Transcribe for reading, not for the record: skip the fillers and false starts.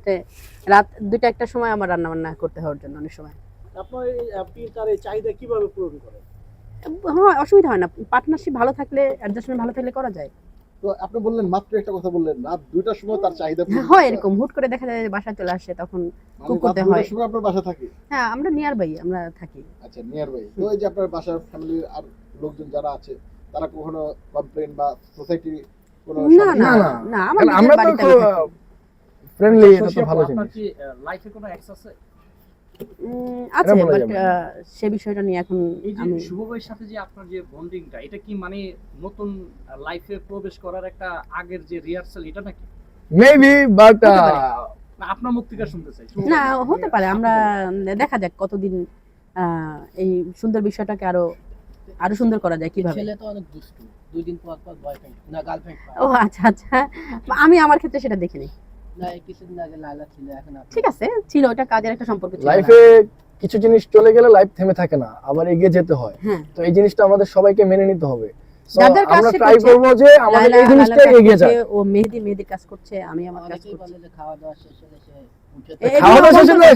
সাথে রাত 2টা-1টার সময় আমার রান্না বান্না করতে হয় ওর জন্য অনেক সময়। আপনি তার এই চাহিদা কিভাবে পূরণ করেন? হ্যাঁ, অসুবিধা হয় না। পার্টনারশিপ ভালো থাকলে, অ্যাডজাস্টমেন্ট ভালো থাকলে করা যায়। তো আপনি বললেন মাত্র একটা কথা বললেন, রাত 2টার সময় তার চাহিদা পূরণ হয় করতে এরকম হুট করে দেখা যায় যে বাসায় চলে আসে, তখন মানে কুক রাত করতে 2টার হয়। সময় আপনার বাসা থাকে? হ্যাঁ, আমরা নিয়ার বাই আমরা থাকি। আচ্ছা, নিয়ার বাই। তো এই যে আপনার বাসার ফ্যামিলির আর লোকজন যারা আছে, তারা কখনো কমপ্লেইন বা সোসাইটি কোনো না না না, না, আমার কারণ নিজের আমরা তো বাড়িতে খুব আমি থাকি। ফ্রেন্ডলি, এটা শশী তো আপু, ভালো আপনার জিনিস। কি লাইফে কোনো এক্স আছে? আছে, এটা বলা বাট যাবে না। সে বিষয়টা নিয়ে এখন এই যে আমি শুভ ভাইয়ের সাথে যে আপনার যে বন্ডিংটা, এটা কি মানে নতুন লাইফে প্রবেশ করার একটা আগের যে রিহার্সাল এটা নাকি? মেবি, বাট হতে পারে। না, আপনার মুখ থেকে শুনতে চাই। শুভ না, ভাই, হতে পারে। আমরা আপনি দেখা যাক কতদিন এই সুন্দর বিষয়টাকে আরো সুন্দর করা যায় কিভাবে। ছেলে তো অনেক দুষ্টু, 2 দিন পর পর বয়ফ্রেন্ড না গার্লফ্রেন্ড পায়। ও আচ্ছা আচ্ছা, আমি আমার ক্ষেত্রে সেটা দেখিনি। না, এই কিছুদিন আগে লায়লা ছিল, এখন আপনি। ঠিক আছে, ছিল, ওটা কাজের একটা সম্পর্ক ছিল। লাইফে কিছু জিনিস চলে গেলে লাইফ থেমে থাকে না, আবার এগিয়ে যেতে হয়। হ্যাঁ, তো এই জিনিসটা আমাদের সবাইকে মেনে নিতে হবে। So, যাদের কাজ আমরা সে ট্রাই করছে, করব যে আমাদের লায়লা এই জিনিসটা কাজ এগিয়ে যায়। করছে, ও মেহেদির কাজ করছে, আমি আমার কাজ অনেকেই করছি। বলে যে খাওয়া দাওয়া শেষ হলে সে উঠে এগুলো খাওয়া দাওয়া বন্ধ শেষ হলে